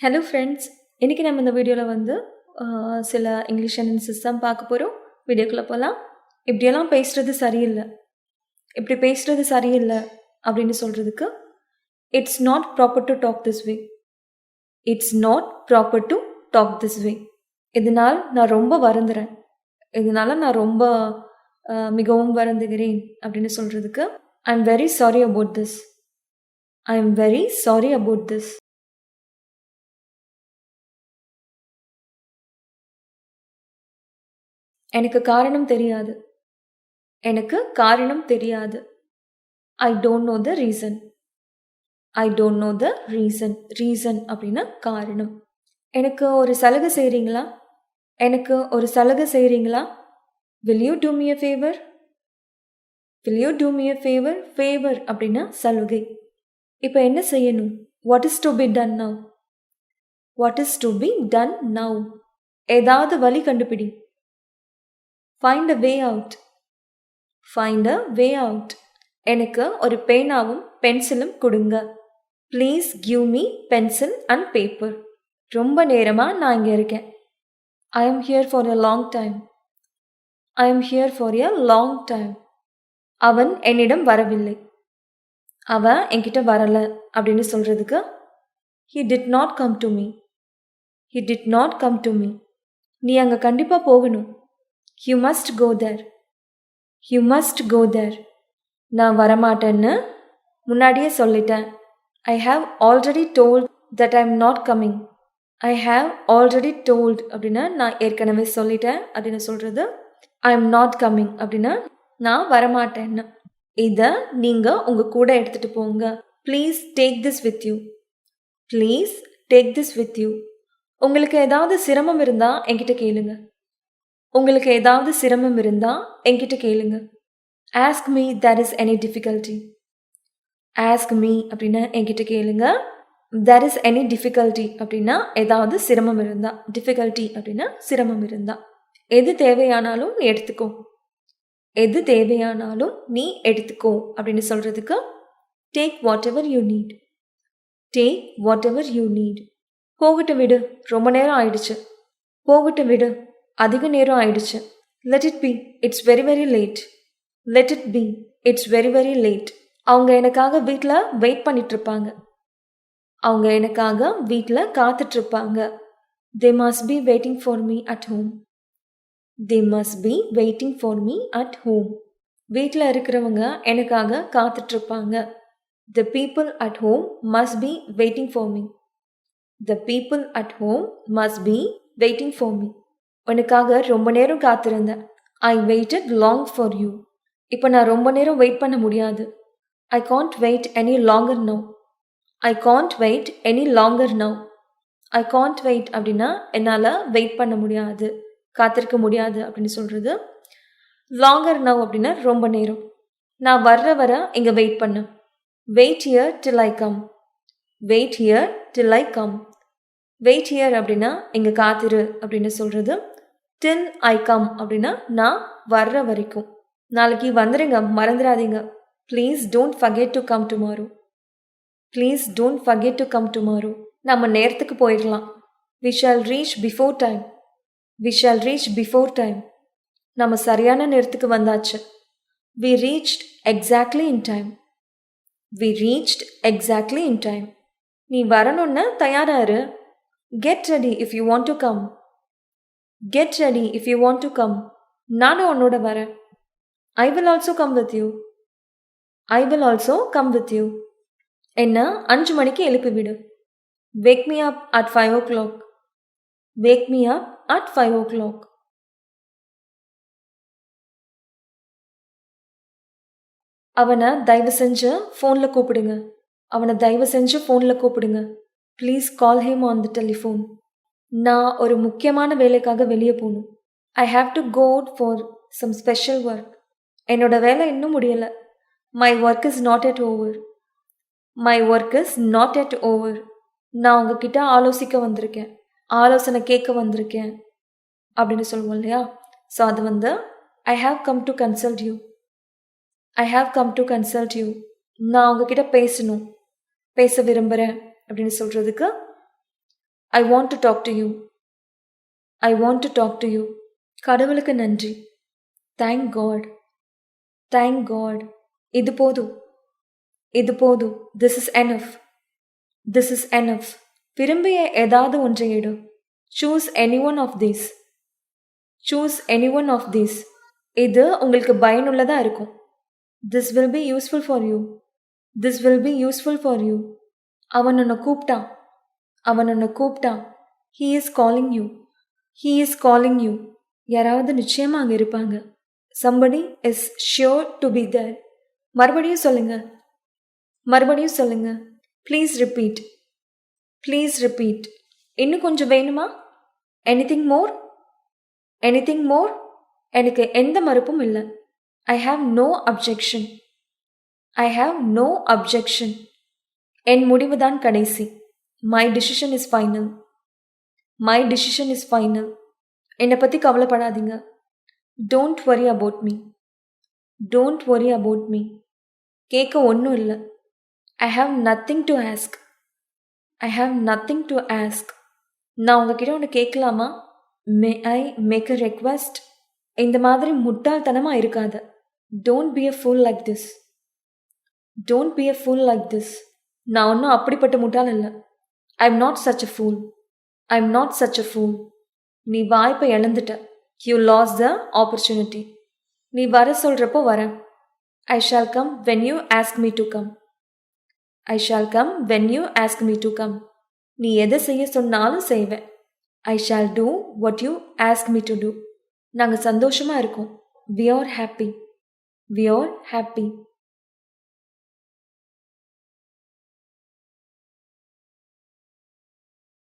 Hello friends, இன்றைக்கி நம்ம இந்த வீடியோவில் சில இங்கிலீஷ் சென்டென்சஸ் தான் பார்க்க போகிறோம். வீடியோக்குள்ளே போகலாம். இப்படியெல்லாம் பேசுகிறது சரியில்லை, இப்படி பேசுகிறது சரியில்லை அப்படின்னு சொல்கிறதுக்கு it's not proper to talk this way. It's not proper to talk this way. இதனால் நான் ரொம்ப வருந்துறேன், இதனால் நான் ரொம்ப மிகவும் வருந்துகிறேன் அப்படின்னு சொல்கிறதுக்கு I am very sorry about this. I am very sorry about this. எனக்கு காரணம் தெரியாது, எனக்கு காரணம் தெரியாது. I don't know the reason. I don't know the reason. Reason அப்படின்னா காரணம். எனக்கு ஒரு சலுகை செய்கிறீங்களா? எனக்கு ஒரு சலுகை செய்கிறீங்களா? Will you do me a favour? Will you do me a favour? Favour அப்படின்னா சலுகை. இப்போ என்ன செய்யணும்? What is to be done now? What is to be done now? ஏதாவது வழி கண்டுபிடி. Find a way out. Find a way out. எனக்கு ஒரு பேனாவும் பென்சிலும் கொடுங்க. Please give me pencil and paper. ரொம்ப நேரமாக நான் இங்கே இருக்கேன். I am here for a long time. I am here for a long time. அவன் என்னிடம் வரவில்லை. அவன் என்கிட்ட வரலை அப்படின்னு சொல்கிறதுக்கு he did not come to me. He did not come to me. நீ அங்கே கண்டிப்பாக போகணும். You must go there. You must go there. நான் வரமாட்டேன்னு முன்னாடியே சொல்லிட்டேன். I have already told that I am not coming. I have already told அப்படின்னா நான் ஏற்கனவே சொல்லிட்டேன் அப்படின்னு சொல்கிறது. ஐ எம் நாட் கம்மிங் அப்படின்னா நான் வரமாட்டேன்னு. இதை நீங்கள் உங்கள் கூட எடுத்துகிட்டு போங்க. Please take this with you. Please take this with you. உங்களுக்கு ஏதாவது சிரமம் இருந்தால் என்கிட்ட கேளுங்க. உங்களுக்கு ஏதாவது சிரமம் இருந்தால் என்கிட்ட கேளுங்க. Ask me there is any difficulty. Ask me அப்படின்னா என்கிட்ட கேளுங்க. தேர் இஸ் எனி டிஃபிகல்ட்டி அப்படின்னா ஏதாவது சிரமம் இருந்தால். டிஃபிகல்ட்டி அப்படின்னா சிரமம் இருந்தால். எது தேவையானாலும் நீ எடுத்துக்கோ. எது தேவையானாலும் நீ எடுத்துக்கோ அப்படின்னு சொல்கிறதுக்கு take what ever you need. Take what ever you need. போகட்டும் விடு, ரொம்ப நேரம் ஆயிடுச்சு. போகட்டும் விடு, அதிக நேரம் ஆயிடுச்சு. Let it be, it's very very late. Let it be, it's very very late. அவங்க எனக்காக வீட்டில் வெயிட் பண்ணிகிட்ருப்பாங்க. அவங்க எனக்காக வீட்டில் காத்துட்ருப்பாங்க. They must be waiting for me at home. They must be waiting for me at home. வீட்டில் இருக்கிறவங்க எனக்காக காத்துட்ருப்பாங்க. The people at home must be waiting for me. The people at home must be waiting for me. உனக்காக ரொம்ப நேரம் காத்திருந்தேன். ஐ weighted long for you. இப்போ நான் ரொம்ப நேரம் வெயிட் பண்ண முடியாது. I can't wait any longer now. I can't wait any longer now. I can't wait அப்படின்னா என்னால் வெயிட் பண்ண முடியாது, காத்திருக்க முடியாது அப்படின்னு சொல்கிறது. லாங்கர் நவ் அப்படின்னா ரொம்ப நேரம். நான் வர இங்கே வெயிட் பண்ணு. Wait here till I come. Wait here till I come. Wait here அப்படின்னா இங்கே காத்திரு அப்படின்னு சொல்கிறது. டில் ஐ கம் அப்படின்னா நான் வர்ற வரைக்கும். நாளைக்கு வந்துடுங்க, மறந்துடாதீங்க. Please don't forget to come tomorrow. Please don't forget to come tomorrow. நம்ம நேரத்துக்கு போயிடலாம். We shall reach before time. We shall reach before time. நம்ம சரியான நேரத்துக்கு வந்தாச்சு. We reached exactly in time. We reached exactly in time. நீ வரணும்னு தயாராரு. Get ready if you want to come. Get ready if you want to come. நானும் உன்னோட வரேன். I will also come with you. I will also come with you. என்ன 5 மணிக்கு எழுப்பிவிடு. Wake me up at 5 o'clock. Wake me up at 5 o'clock. அவனை தயவு செஞ்சு ஃபோனில் கூப்பிடுங்க. அவனை தயவு செஞ்சு ஃபோனில் கூப்பிடுங்க. Please call him on the telephone. நான் ஒரு முக்கியமான வேலைக்காக வெளியே போகணும். I have to go out for some special work. என்னோட வேலை இன்னும் முடியலை. My work is not yet over. My work is not yet over. நான் உங்ககிட்ட ஆலோசிக்க வந்திருக்கேன், ஆலோசனை கேட்க வந்திருக்கேன் அப்படின்னு சொல்லுவோம் இல்லையா? ஸோ அது I have come to consult you. I have come to consult you. நான் உங்ககிட்ட பேசணும், பேச விரும்புகிறேன் அப்படின்னு சொல்கிறதுக்கு I want to talk to you. I want to talk to you. கடவுளுக்கு நன்றி. Thank God. Thank God. இது போதும். இது போதும். This is enough. This is enough. விரும்பிய ஏதாவது ஒன்றை எடு. Choose any one of these. Choose any one of these. இது உங்களுக்கு பயனுள்ளதா இருக்கும். This will be useful for you. This will be useful for you. அவன் உன்னை கூப்பிட்டான். அவன் உன்னை கூப்பிட்டான். He is calling you. He is calling you. யாராவது நிச்சயமா அங்க இருப்பாங்க. Somebody is sure to be there. மறுபடியும் சொல்லுங்க. மறுபடியும் சொல்லுங்க. Please repeat. Please repeat. இன்னும் கொஞ்சம் வேணுமா? Anything more? Anything more? எனக்கு எந்த மறுப்பும் இல்லை. I have no objection. I have no objection. என் முடிவுதான் கடைசி. My decision is final. My decision is final. என்னை பற்றி கவலைப்படாதீங்க. Don't worry about me. Don't worry about me. கேட்க ஒன்றும் இல்லை. I have nothing to ask. I have nothing to ask. நான் உங்ககிட்ட ஒன்று கேட்கலாமா? May I make a request? இந்த மாதிரி முட்டாள்தனமாக இருக்காத. Don't be a fool like this. Don't be a fool like this. நான் ஒன்றும் அப்படிப்பட்ட முட்டாள் இல்லை. I'm not such a fool. I'm not such a fool. நீ வாய்ப்பை இழந்துட்ட. You lost the opportunity. நீ வர சொல்கிறப்போ வரேன். I shall come when you ask me to come. I shall come when you ask me to come. நீ எதை செய்ய சொன்னாலும் செய்வேன். I shall do what you ask me to do. நாங்கள் சந்தோஷமாக இருக்கோம். We are happy. We are happy.